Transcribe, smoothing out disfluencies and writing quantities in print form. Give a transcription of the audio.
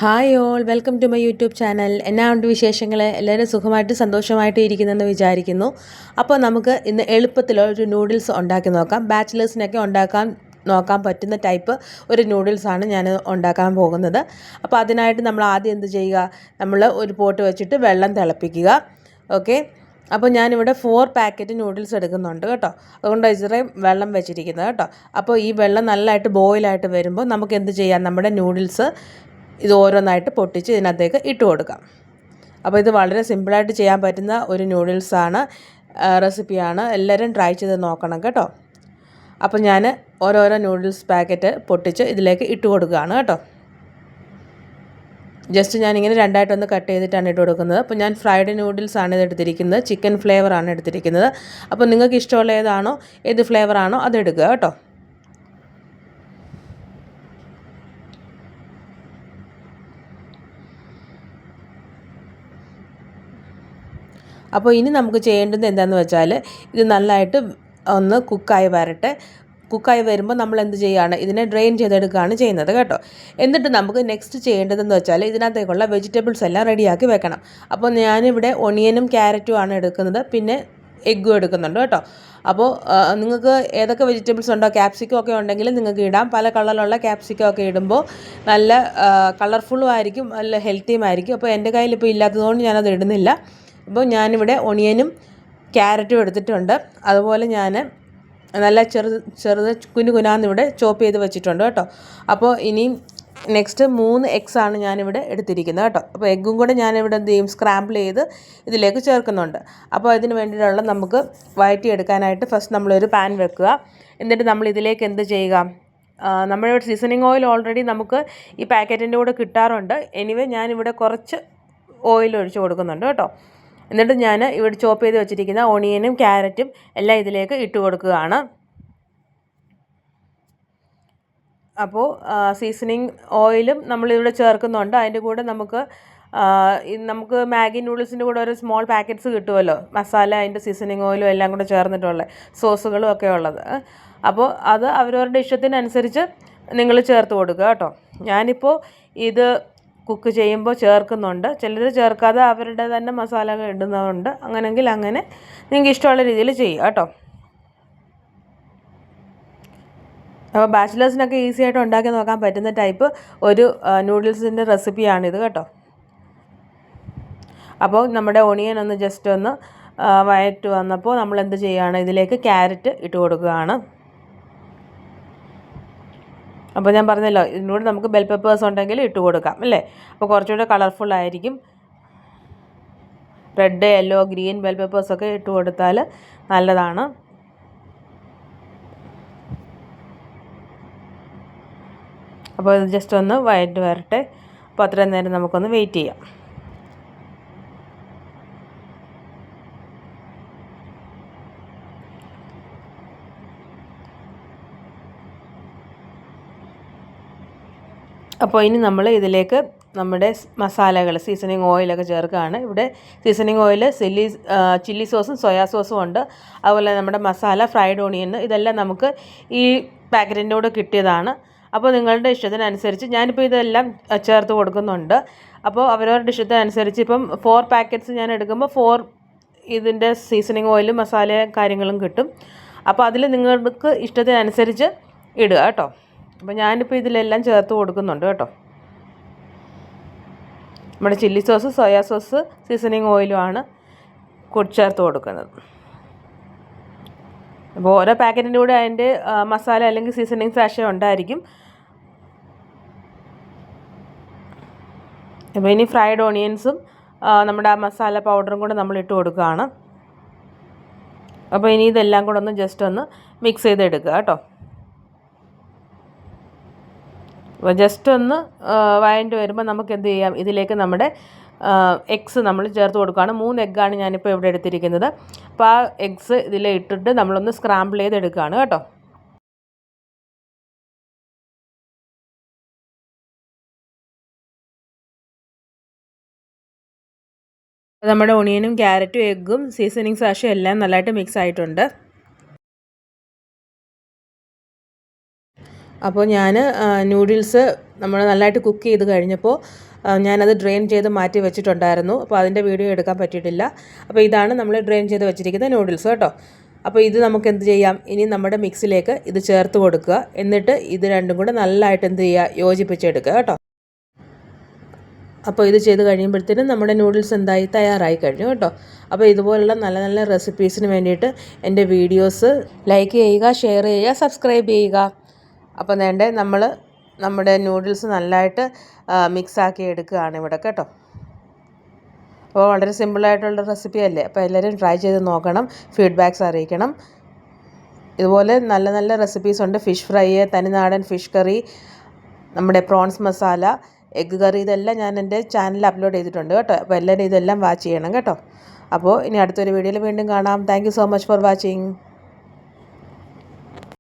Hi all, welcome to my YouTube channel. എന്നാ ഉണ്ട് വിശേഷങ്ങൾ? എല്ലാവരും സുഖമായിട്ട് സന്തോഷമായിട്ട് ഇരിക്കുന്നെന്ന് വിചാരിക്കുന്നു. അപ്പോൾ നമുക്ക് ഇന്ന് എളുപ്പത്തിലൊരു നൂഡിൽസ് ഉണ്ടാക്കി നോക്കാം. ബാച്ചിലേഴ്സിനൊക്കെ നോക്കാൻ പറ്റുന്ന ടൈപ്പ് ഒരു നൂഡിൽസാണ് ഞാൻ ഉണ്ടാക്കാൻ പോകുന്നത്. അപ്പോൾ അതിനായിട്ട് നമ്മൾ ആദ്യം എന്ത് ചെയ്യുക, നമ്മൾ ഒരു പോട്ട് വെച്ചിട്ട് വെള്ളം തിളപ്പിക്കുക. ഓക്കെ, അപ്പോൾ ഞാനിവിടെ 4 പാക്കറ്റ് നൂഡിൽസ് എടുക്കുന്നുണ്ട് കേട്ടോ. അതുകൊണ്ട് ഇത്രയും വെള്ളം വെച്ചിരിക്കുന്നത് കേട്ടോ. അപ്പോൾ ഈ വെള്ളം നല്ലതായിട്ട് ബോയിലായിട്ട് വരുമ്പോൾ നമുക്ക് എന്ത് ചെയ്യാം, നമ്മുടെ നൂഡിൽസ് ഇത് ഓരോന്നായിട്ട് പൊട്ടിച്ച് ഇതിനകത്തേക്ക് ഇട്ട് കൊടുക്കാം. അപ്പോൾ ഇത് വളരെ സിമ്പിളായിട്ട് ചെയ്യാൻ പറ്റുന്ന ഒരു നൂഡിൽസാണ്, റെസിപ്പിയാണ്. എല്ലാവരും ട്രൈ ചെയ്ത് നോക്കണം കേട്ടോ. അപ്പോൾ ഞാൻ ഓരോരോ നൂഡിൽസ് പാക്കറ്റ് പൊട്ടിച്ച് ഇതിലേക്ക് ഇട്ട് കൊടുക്കുകയാണ് കേട്ടോ. ജസ്റ്റ് ഞാനിങ്ങനെ രണ്ടായിട്ടൊന്ന് കട്ട് ചെയ്തിട്ടാണ് ഇട്ട് കൊടുക്കുന്നത്. അപ്പോൾ ഞാൻ ഫ്രൈഡ് നൂഡിൽസാണ് ഇത് എടുത്തിരിക്കുന്നത്, ചിക്കൻ ഫ്ലേവറാണ് എടുത്തിരിക്കുന്നത്. അപ്പോൾ നിങ്ങൾക്ക് ഇഷ്ടമുള്ള ഏത് ഫ്ലേവറാണോ അതെടുക്കുക കേട്ടോ. അപ്പോൾ ഇനി നമുക്ക് ചെയ്യേണ്ടത് എന്താണെന്ന് വെച്ചാൽ, ഇത് നല്ലതായിട്ട് ഒന്ന് കുക്കായി വരട്ടെ. കുക്കായി വരുമ്പോൾ നമ്മൾ എന്ത് ചെയ്യുകയാണ്, ഇതിനെ ഡ്രെയിൻ ചെയ്തെടുക്കുകയാണ് ചെയ്യുന്നത് കേട്ടോ. എന്നിട്ട് നമുക്ക് നെക്സ്റ്റ് ചെയ്യേണ്ടതെന്ന് വെച്ചാൽ, ഇതിനകത്തേക്കുള്ള വെജിറ്റബിൾസ് എല്ലാം റെഡിയാക്കി വെക്കണം. അപ്പോൾ ഞാനിവിടെ ഒണിയനും ക്യാരറ്റും ആണ് എടുക്കുന്നത്, പിന്നെ എഗ്ഗും എടുക്കുന്നുണ്ട് കേട്ടോ. അപ്പോൾ നിങ്ങൾക്ക് ഏതൊക്കെ വെജിറ്റബിൾസ് ഉണ്ടോ, ക്യാപ്സിക്കം ഒക്കെ ഉണ്ടെങ്കിൽ നിങ്ങൾക്ക് ഇടാം. പല കളറിലുള്ള ക്യാപ്സിക്കം ഒക്കെ ഇടുമ്പോൾ നല്ല കളർഫുള്ളും ആയിരിക്കും, നല്ല ഹെൽത്തിയും ആയിരിക്കും. അപ്പോൾ എൻ്റെ കയ്യിൽ ഇപ്പോൾ ഇല്ലാത്തതുകൊണ്ട് ഞാനത് ഇടുന്നില്ല. അപ്പോൾ ഞാനിവിടെ ഒണിയനും ക്യാരറ്റും എടുത്തിട്ടുണ്ട്. അതുപോലെ ഞാൻ നല്ല ചെറുത് കുനുകുനാന്നിവിടെ ചോപ്പ് ചെയ്ത് വെച്ചിട്ടുണ്ട് കേട്ടോ. അപ്പോൾ ഇനിയും നെക്സ്റ്റ് 3 എഗ്സാണ് ഞാനിവിടെ എടുത്തിരിക്കുന്നത് കേട്ടോ. അപ്പോൾ എഗ്ഗും കൂടെ ഞാനിവിടെ എന്ത് ചെയ്യും, സ്ക്രാമ്പിൾ ചെയ്ത് ഇതിലേക്ക് ചേർക്കുന്നുണ്ട്. അപ്പോൾ ഇതിന് വേണ്ടിയിട്ടുള്ള നമുക്ക് വഴറ്റിയെടുക്കാനായിട്ട് ഫസ്റ്റ് നമ്മളൊരു പാൻ വെക്കുക. എന്നിട്ട് നമ്മൾ ഇതിലേക്ക് എന്ത് ചെയ്യുക, നമ്മുടെ സീസണിങ് ഓയിൽ ഓൾറെഡി നമുക്ക് ഈ പാക്കറ്റിൻ്റെ കൂടെ കിട്ടാറുണ്ട്. എനിവേ ഞാനിവിടെ കുറച്ച് ഓയിൽ ഒഴിച്ച് കൊടുക്കുന്നുണ്ട് കേട്ടോ. എന്നിട്ട് ഞാൻ ഇവിടെ ചോപ്പ് ചെയ്ത് വെച്ചിരിക്കുന്ന ഓണിയനും ക്യാരറ്റും എല്ലാം ഇതിലേക്ക് ഇട്ട് കൊടുക്കുകയാണ്. അപ്പോൾ സീസണിങ് ഓയിലും നമ്മളിവിടെ ചേർക്കുന്നുണ്ട്. അതിൻ്റെ കൂടെ നമുക്ക് മാഗി നൂഡിൽസിൻ്റെ കൂടെ ഒരു സ്മോൾ പാക്കറ്റ്സ് കിട്ടുമല്ലോ, മസാല, അതിൻ്റെ സീസണിങ് ഓയിലും എല്ലാം കൂടെ ചേർന്നിട്ടുള്ള സോസുകളും ഒക്കെ ഉള്ളത്. അപ്പോൾ അത് അവരവരുടെ ഇഷ്ടത്തിനനുസരിച്ച് നിങ്ങൾ ചേർത്ത് കൊടുക്കുക കേട്ടോ. ഞാനിപ്പോൾ ഇത് കുക്ക് ചെയ്യുമ്പോൾ ചേർക്കുന്നുണ്ട്. ചിലർ ചേർക്കാതെ അവരുടെ തന്നെ മസാലകൾ ഇടുന്നതുണ്ട്. അങ്ങനെയെങ്കിൽ അങ്ങനെ നിങ്ങൾക്ക് ഇഷ്ടമുള്ള രീതിയിൽ ചെയ്യുക കേട്ടോ. അപ്പോൾ ബാച്ചിലേഴ്സിനൊക്കെ ഈസി ആയിട്ട് ഉണ്ടാക്കി നോക്കാൻ പറ്റുന്ന ടൈപ്പ് ഒരു നൂഡിൽസിൻ്റെ റെസിപ്പിയാണിത് കേട്ടോ. അപ്പോൾ നമ്മുടെ ഒണിയൻ ഒന്ന് ജസ്റ്റ് ഒന്ന് വഴറ്റ് വന്നപ്പോൾ നമ്മൾ എന്ത് ചെയ്യുകയാണ്, ഇതിലേക്ക് ക്യാരറ്റ് ഇട്ട് കൊടുക്കുകയാണ്. അപ്പോൾ ഞാൻ പറഞ്ഞല്ലോ, ഇതിനോട് നമുക്ക് ബെൽ പെപ്പേഴ്സ് ഉണ്ടെങ്കിൽ ഇട്ട് കൊടുക്കാം അല്ലേ. അപ്പോൾ കുറച്ചുകൂടെ കളർഫുൾ ആയിരിക്കും. റെഡ്, യെല്ലോ, ഗ്രീൻ ബെൽ പെപ്പേഴ്സൊക്കെ ഇട്ട് കൊടുത്താൽ നല്ലതാണ്. അപ്പോൾ ഇത് ജസ്റ്റ് ഒന്ന് വഴറ്റി വരട്ടെ. അപ്പോൾ അത്രയും നേരം നമുക്കൊന്ന് വെയിറ്റ് ചെയ്യാം. അപ്പോൾ ഇനി നമ്മൾ ഇതിലേക്ക് നമ്മുടെ മസാലകൾ, സീസണിങ് ഓയിലൊക്കെ ചേർക്കുകയാണ്. ഇവിടെ സീസണിങ് ഓയിൽ ചില്ലി സോസും സോയാ സോസും ഉണ്ട്. അതുപോലെ നമ്മുടെ മസാല, ഫ്രൈഡ് ഓണിയൻ, ഇതെല്ലാം നമുക്ക് ഈ പാക്കറ്റിൻ്റെ കൂടെ കിട്ടിയതാണ്. അപ്പോൾ നിങ്ങളുടെ ഇഷ്ടത്തിനനുസരിച്ച് ഞാനിപ്പോൾ ഇതെല്ലാം ചേർത്ത് കൊടുക്കുന്നുണ്ട്. അപ്പോൾ അവരവരുടെ ഇഷ്ടത്തിനനുസരിച്ച് ഇപ്പം 4 പാക്കറ്റ്സ് ഞാൻ എടുക്കുമ്പോൾ 4 ഇതിൻ്റെ സീസണിങ് ഓയിലും മസാലയും കാര്യങ്ങളും കിട്ടും. അപ്പോൾ അതിൽ നിങ്ങൾക്ക് ഇഷ്ടത്തിനനുസരിച്ച് ഇടുക കേട്ടോ. അപ്പോൾ ഞാനിപ്പോൾ ഇതിലെല്ലാം ചേർത്ത് കൊടുക്കുന്നുണ്ട് കേട്ടോ. നമ്മുടെ chilli sauce, soya sauce, seasoning ഓയിലുമാണ് ചേർത്ത് കൊടുക്കുന്നത്. അപ്പോൾ ഓരോ പാക്കറ്റിൻ്റെ കൂടെ അതിൻ്റെ മസാല അല്ലെങ്കിൽ സീസണിങ് സാഷേ ഉണ്ടായിരിക്കും. അപ്പോൾ ഇനി ഫ്രൈഡ് ഓണിയൻസും നമ്മുടെ ആ മസാല പൗഡറും കൂടെ നമ്മൾ ഇട്ട് കൊടുക്കുകയാണ്. അപ്പോൾ ഇനി ഇതെല്ലാം കൂടെ ഒന്ന് ജസ്റ്റ് ഒന്ന് മിക്സ് ചെയ്തെടുക്കുക കേട്ടോ. അപ്പോൾ ജസ്റ്റ് ഒന്ന് വഴണ്ട് വരുമ്പോൾ നമുക്ക് എന്ത് ചെയ്യാം, ഇതിലേക്ക് നമ്മുടെ എഗ്സ് നമ്മൾ ചേർത്ത് കൊടുക്കുകയാണ്. 3 എഗ്ഗാണ് ഞാനിപ്പോൾ ഇവിടെ എടുത്തിരിക്കുന്നത്. അപ്പോൾ ആ എഗ്സ് ഇതിലിട്ടിട്ട് നമ്മളൊന്ന് സ്ക്രാമ്പിൾ ചെയ്തെടുക്കുകയാണ് കേട്ടോ. നമ്മുടെ ഒണിയനും ക്യാരറ്റും എഗ്ഗും സീസണിങ് സാഷും എല്ലാം നല്ലതായിട്ട് മിക്സ് ആയിട്ടുണ്ട്. അപ്പോൾ ഞാൻ നൂഡിൽസ് നമ്മൾ നല്ലതായിട്ട് കുക്ക് ചെയ്ത് കഴിഞ്ഞപ്പോൾ ഞാനത് ഡ്രെയിൻ ചെയ്ത് മാറ്റി വെച്ചിട്ടുണ്ടായിരുന്നു. അപ്പോൾ അതിൻ്റെ വീഡിയോ എടുക്കാൻ പറ്റിയിട്ടില്ല. അപ്പോൾ ഇതാണ് നമ്മൾ ഡ്രെയിൻ ചെയ്ത് വെച്ചിരിക്കുന്ന നൂഡിൽസ് കേട്ടോ. അപ്പോൾ ഇത് നമുക്ക് എന്ത് ചെയ്യാം, ഇനി നമ്മുടെ മിക്സിലേക്ക് ഇത് ചേർത്ത് കൊടുക്കുക. എന്നിട്ട് ഇത് രണ്ടും കൂടെ നല്ലതായിട്ട് എന്ത് ചെയ്യുക, യോജിപ്പിച്ചെടുക്കുക കേട്ടോ. അപ്പോൾ ഇത് ചെയ്ത് കഴിയുമ്പോഴത്തേനും നമ്മുടെ നൂഡിൽസ് എന്തായി, തയ്യാറായി കഴിഞ്ഞു കേട്ടോ. അപ്പോൾ ഇതുപോലുള്ള നല്ല നല്ല റെസിപ്പീസിന് വേണ്ടിയിട്ട് എൻ്റെ വീഡിയോസ് ലൈക്ക് ചെയ്യുക, ഷെയർ ചെയ്യുക, സബ്സ്ക്രൈബ് ചെയ്യുക. അപ്പോൾ വേണ്ടേ നമ്മുടെ നൂഡിൽസ് നല്ലതായിട്ട് മിക്സാക്കി എടുക്കുകയാണ് ഇവിടെ കേട്ടോ. അപ്പോൾ വളരെ സിമ്പിളായിട്ടുള്ള റെസിപ്പി അല്ലേ. അപ്പോൾ എല്ലാവരും ട്രൈ ചെയ്ത് നോക്കണം, ഫീഡ്ബാക്ക്സ് അറിയിക്കണം. ഇതുപോലെ നല്ല നല്ല റെസിപ്പീസ് ഉണ്ട്. ഫിഷ് ഫ്രൈ, തനിനാടൻ ഫിഷ് കറി, നമ്മുടെ പ്രോൺസ് മസാല, എഗ്ഗ് കറി, ഇതെല്ലാം ഞാൻ എൻ്റെ ചാനലിൽ അപ്ലോഡ് ചെയ്തിട്ടുണ്ട് കേട്ടോ. അപ്പോൾ എല്ലാവരും ഇതെല്ലാം വാച്ച് ചെയ്യണം കേട്ടോ. അപ്പോൾ ഇനി അടുത്തൊരു വീഡിയോയിൽ വീണ്ടും കാണാം. Thank you so much for watching.